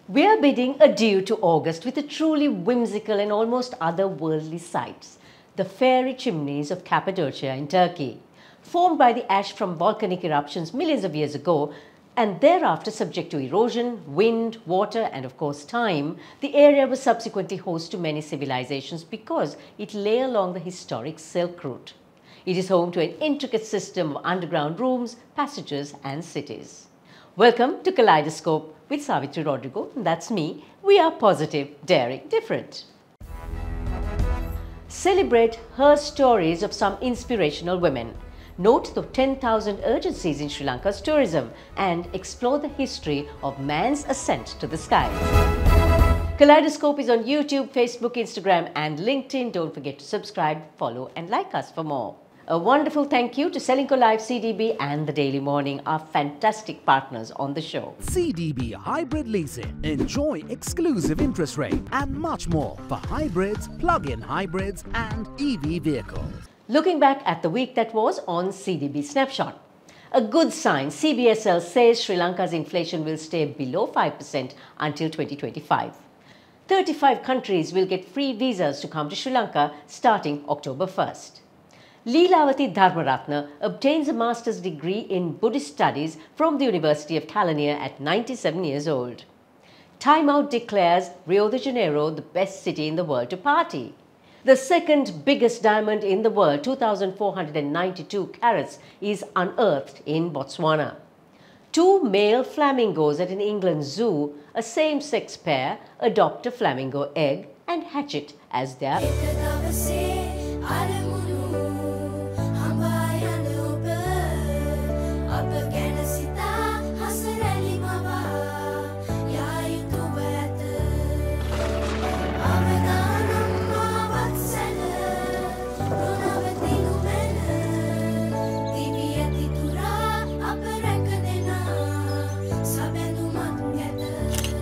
We are bidding adieu to August with a truly whimsical and almost otherworldly sights, the fairy chimneys of Cappadocia in Turkey. Formed by the ash from volcanic eruptions millions of years ago, and thereafter subject to erosion, wind, water, and of course time, the area was subsequently host to many civilizations because it lay along the historic Silk Route. It is home to an intricate system of underground rooms, passages, and cities. Welcome to Kaleidoscope with Savithri Rodrigo. That's me. We are positive, daring, different. Celebrate her stories of some inspirational women. Note the 10,000 urgencies in Sri Lanka's tourism and explore the history of man's ascent to the sky. Kaleidoscope is on YouTube, Facebook, Instagram and LinkedIn. Don't forget to subscribe, follow and like us for more. A wonderful thank you to Srilanka Live CDB and The Daily Morning, our fantastic partners on the show. CDB Hybrid Leasing. Enjoy exclusive interest rate and much more for hybrids, plug-in hybrids and EV vehicles. Looking back at the week that was on CDB Snapshot. A good sign, CBSL says Sri Lanka's inflation will stay below 5% until 2025. 35 countries will get free visas to come to Sri Lanka starting October 1st. Leelavati Dharmaratna obtains a master's degree in Buddhist studies from the University of Kelaniya at 97 years old. Time Out declares Rio de Janeiro the best city in the world to party. The second biggest diamond in the world, 2,492 carats, is unearthed in Botswana. Two male flamingos at an England zoo, a same-sex pair, adopt a flamingo egg and hatch it as their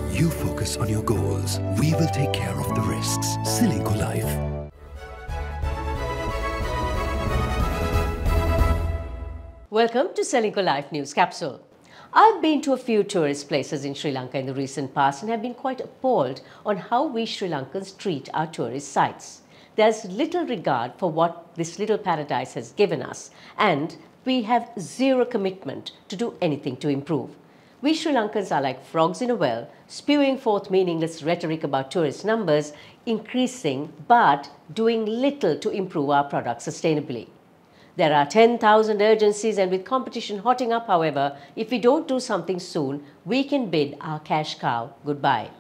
You focus on your goals. We will take care of the risks. Srilanka Life. Welcome to Srilanka Life News Capsule. I've been to a few tourist places in Sri Lanka in the recent past and have been quite appalled on how we Sri Lankans treat our tourist sites. There's little regard for what this little paradise has given us, and we have zero commitment to do anything to improve. We Sri Lankans are like frogs in a well, spewing forth meaningless rhetoric about tourist numbers increasing but doing little to improve our product sustainably. There are 10,000 urgencies, and with competition hotting up, however, if we don't do something soon, we can bid our cash cow goodbye.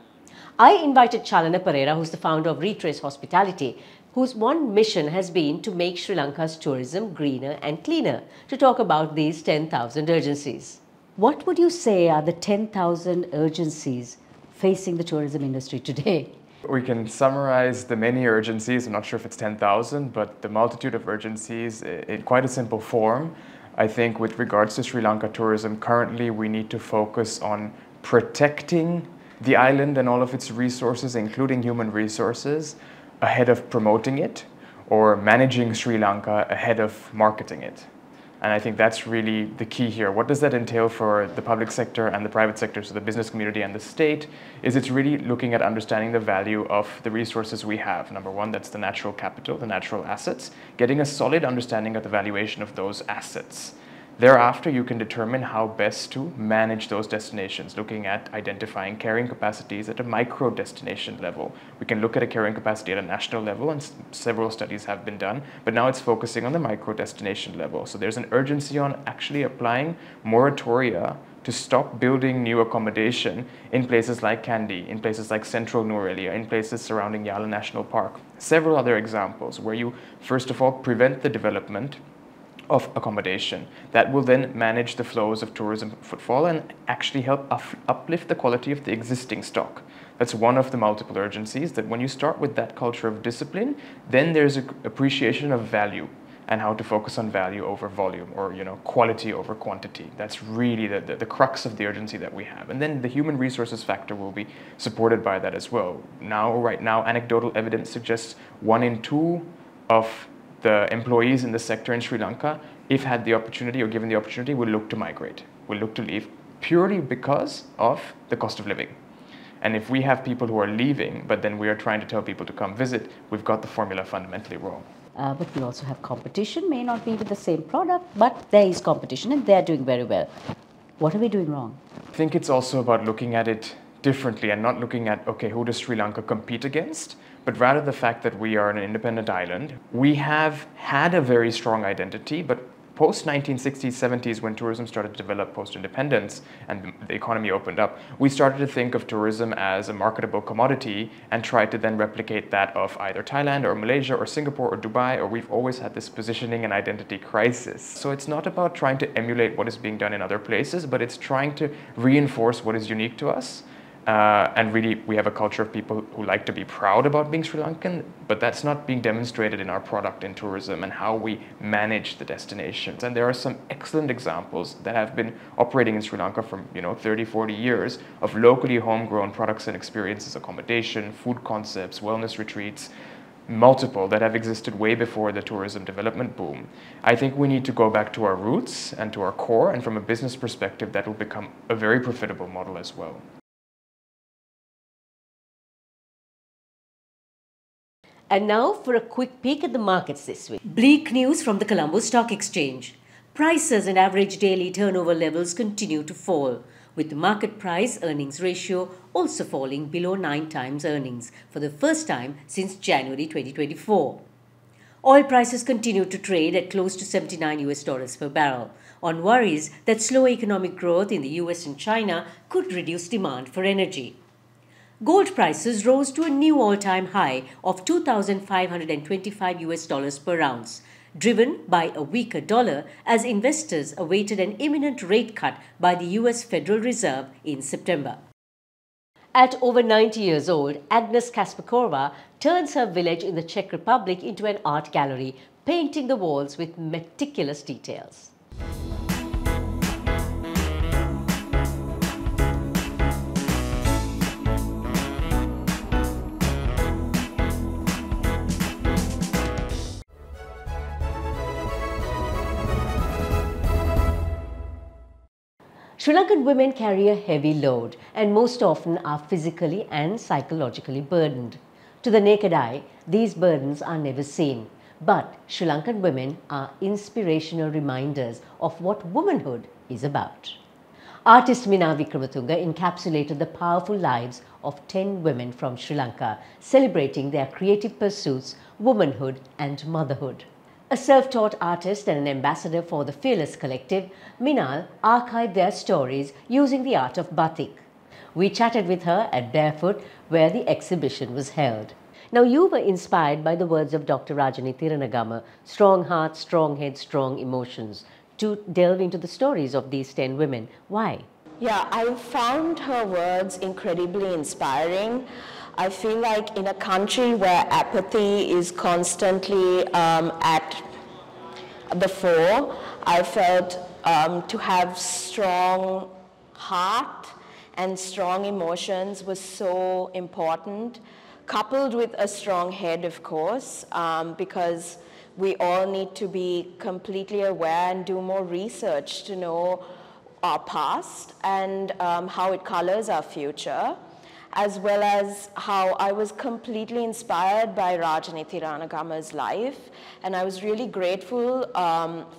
I invited Chalana Pereira, who's the founder of Retrace Hospitality, whose one mission has been to make Sri Lanka's tourism greener and cleaner, to talk about these 10,000 urgencies. What would you say are the 10,000 urgencies facing the tourism industry today? We can summarize the many urgencies. I'm not sure if it's 10,000, but the multitude of urgencies in quite a simple form. I think with regards to Sri Lanka tourism, currently we need to focus on protecting the island and all of its resources, including human resources, ahead of promoting it, or managing Sri Lanka ahead of marketing it. And I think that's really the key here. What does that entail for the public sector and the private sector, so the business community and the state, is it's really looking at understanding the value of the resources we have. Number one, that's the natural capital, the natural assets, getting a solid understanding of the valuation of those assets. Thereafter, you can determine how best to manage those destinations, looking at identifying carrying capacities at a micro destination level. We can look at a carrying capacity at a national level, and several studies have been done, but now it's focusing on the micro destination level. So there's an urgency on actually applying moratoria to stop building new accommodation in places like Kandy, in places like Central Nurelia, in places surrounding Yala National Park. Several other examples where you, first of all, prevent the development of accommodation that will then manage the flows of tourism footfall and actually help uplift the quality of the existing stock. That's one of the multiple urgencies, that when you start with that culture of discipline, then there's an appreciation of value and how to focus on value over volume, or quality over quantity. That's really the crux of the urgency that we have. And then the human resources factor will be supported by that as well. Right now, anecdotal evidence suggests 1 in 2 of the employees in the sector in Sri Lanka, if had the opportunity or given the opportunity, will look to migrate, will look to leave, purely because of the cost of living. And if we have people who are leaving, but then we are trying to tell people to come visit, we've got the formula fundamentally wrong. But we also have competition, may not be with the same product, but there is competition and they're doing very well. What are we doing wrong? I think it's also about looking at it differently and not looking at, okay, who does Sri Lanka compete against, but rather the fact that we are an independent island. We have had a very strong identity, but post-1960s, 70s, when tourism started to develop post-independence and the economy opened up, we started to think of tourism as a marketable commodity and tried to then replicate that of either Thailand or Malaysia or Singapore or Dubai, or we've always had this positioning and identity crisis. So it's not about trying to emulate what is being done in other places, but it's trying to reinforce what is unique to us. And really, we have a culture of people who like to be proud about being Sri Lankan, but that's not being demonstrated in our product in tourism and how we manage the destinations. And there are some excellent examples that have been operating in Sri Lanka for 30, 40 years of locally homegrown products and experiences, accommodation, food concepts, wellness retreats, multiple that have existed way before the tourism development boom. I think we need to go back to our roots and to our core, and from a business perspective, that will become a very profitable model as well. And now for a quick peek at the markets this week. Bleak news from the Colombo Stock Exchange. Prices and average daily turnover levels continue to fall, with the market price earnings ratio also falling below 9 times earnings for the first time since January 2024. Oil prices continue to trade at close to $79 per barrel on worries that slow economic growth in the US and China could reduce demand for energy. Gold prices rose to a new all-time high of $2,525 per ounce, driven by a weaker dollar as investors awaited an imminent rate cut by the US Federal Reserve in September. At over 90 years old, Agnes Kasparkova turns her village in the Czech Republic into an art gallery, painting the walls with meticulous details. Sri Lankan women carry a heavy load and most often are physically and psychologically burdened. To the naked eye, these burdens are never seen, but Sri Lankan women are inspirational reminders of what womanhood is about. Artist Mina Vikramatunga encapsulated the powerful lives of 10 women from Sri Lanka, celebrating their creative pursuits, womanhood and motherhood. A self-taught artist and an ambassador for the Fearless Collective, Minal archived their stories using the art of batik. We chatted with her at Barefoot, where the exhibition was held. Now, you were inspired by the words of Dr. Rajani Thiranagama, strong heart, strong head, strong emotions, to delve into the stories of these 10 women. Why? Yeah, I found her words incredibly inspiring. I feel like in a country where apathy is constantly at the fore, I felt to have strong heart and strong emotions was so important, coupled with a strong head, of course, because we all need to be completely aware and do more research to know our past and how it colors our future, as well as how I was completely inspired by Rajani Thiranagama's life. And I was really grateful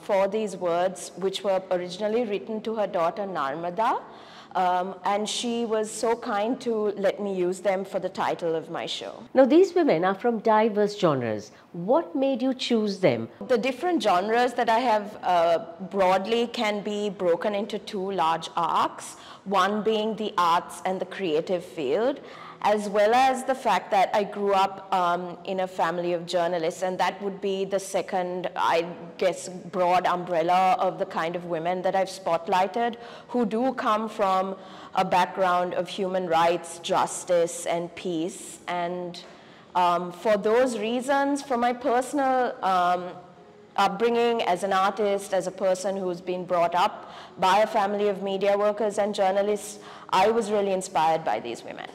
for these words, which were originally written to her daughter Narmada. And she was so kind to let me use them for the title of my show. Now, these women are from diverse genres. What made you choose them? The different genres that I have broadly can be broken into two large arcs, one being the arts and the creative field, as well as the fact that I grew up in a family of journalists, and that would be the second, I guess, broad umbrella of the kind of women that I've spotlighted, who do come from a background of human rights, justice, and peace. And for those reasons, for my personal upbringing as an artist, as a person who's been brought up by a family of media workers and journalists, I was really inspired by these women.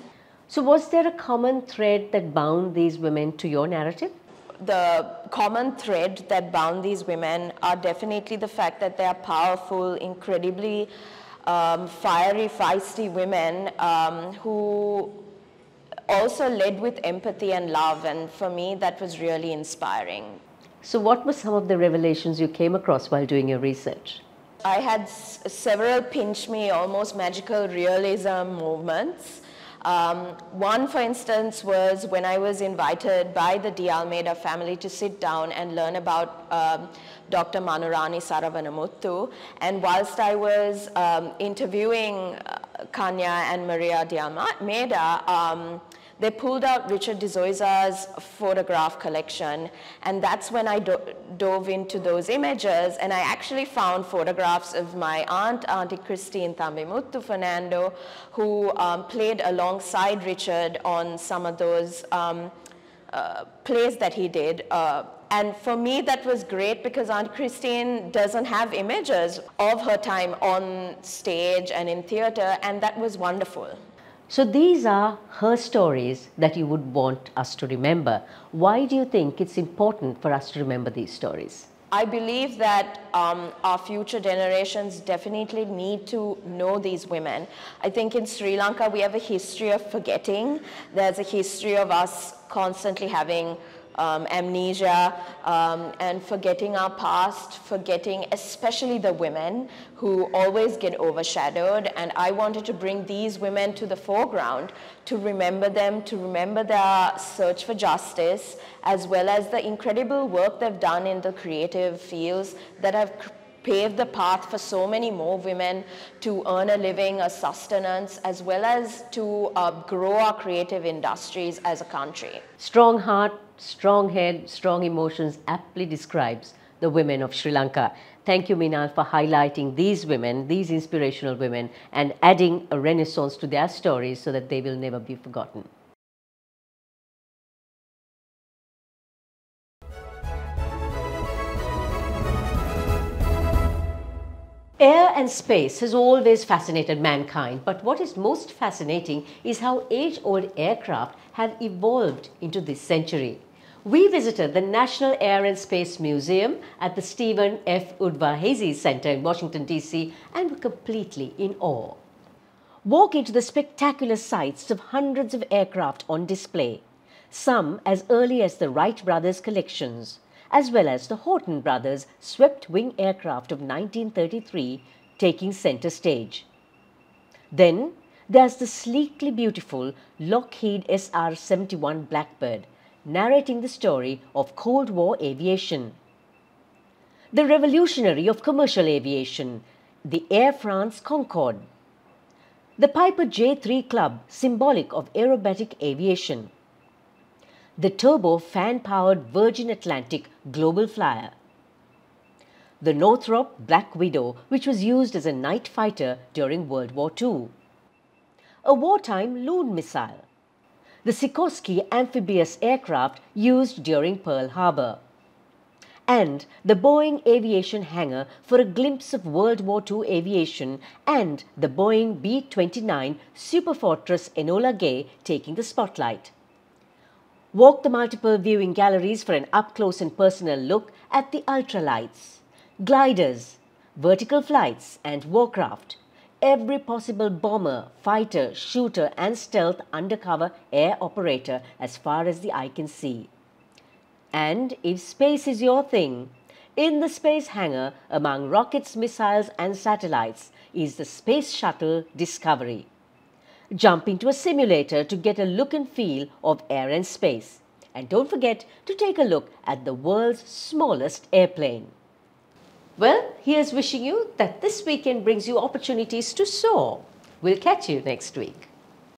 So was there a common thread that bound these women to your narrative? The common thread that bound these women are definitely the fact that they are powerful, incredibly fiery, feisty women who also led with empathy and love, and for me that was really inspiring. So what were some of the revelations you came across while doing your research? I had several pinch me, almost magical realism moments. One, for instance, was when I was invited by the De Almeida family to sit down and learn about Dr. Manurani Saravanamuthu. And whilst I was interviewing Kanya and Maria De Almeida, they pulled out Richard de Zoisa's photograph collection, and that's when I dove into those images, and I actually found photographs of my aunt, Auntie Christine Thambimuthu Fernando, who played alongside Richard on some of those plays that he did. And for me, that was great because Aunt Christine doesn't have images of her time on stage and in theatre, and that was wonderful. So these are her stories that you would want us to remember. Why do you think it's important for us to remember these stories? I believe that our future generations definitely need to know these women. I think in Sri Lanka we have a history of forgetting. There's a history of us constantly having amnesia and forgetting our past, forgetting especially the women who always get overshadowed. And I wanted to bring these women to the foreground, to remember them, to remember their search for justice, as well as the incredible work they've done in the creative fields that have paved the path for so many more women to earn a living, a sustenance, as well as to grow our creative industries as a country. Strong heart, strong head, strong emotions aptly describes the women of Sri Lanka. Thank you, Meenal, for highlighting these women, these inspirational women, and adding a renaissance to their stories so that they will never be forgotten. Air and space has always fascinated mankind, but what is most fascinating is how age-old aircraft have evolved into this century. We visited the National Air and Space Museum at the Stephen F. Udvar-Hazy Center in Washington, D.C. and were completely in awe. Walk into the spectacular sights of hundreds of aircraft on display, some as early as the Wright brothers' collections, as well as the Horton brothers' swept-wing aircraft of 1933 taking center stage. Then there's the sleekly beautiful Lockheed SR-71 Blackbird, narrating the story of Cold War aviation. The revolutionary of commercial aviation, the Air France Concorde. The Piper J3 Club, symbolic of aerobatic aviation. The turbo fan-powered Virgin Atlantic Global Flyer. The Northrop Black Widow, which was used as a night fighter during World War II. A wartime Loon missile. The Sikorsky amphibious aircraft used during Pearl Harbor. And the Boeing aviation hangar for a glimpse of World War II aviation, and the Boeing B-29 Superfortress Enola Gay taking the spotlight. Walk the multiple viewing galleries for an up-close and personal look at the ultralights, gliders, vertical flights and warcraft, every possible bomber, fighter, shooter and stealth undercover air operator as far as the eye can see. And if space is your thing, in the space hangar among rockets, missiles and satellites is the Space Shuttle Discovery. Jump into a simulator to get a look and feel of air and space. And don't forget to take a look at the world's smallest airplane. Well, here's wishing you that this weekend brings you opportunities to soar. We'll catch you next week.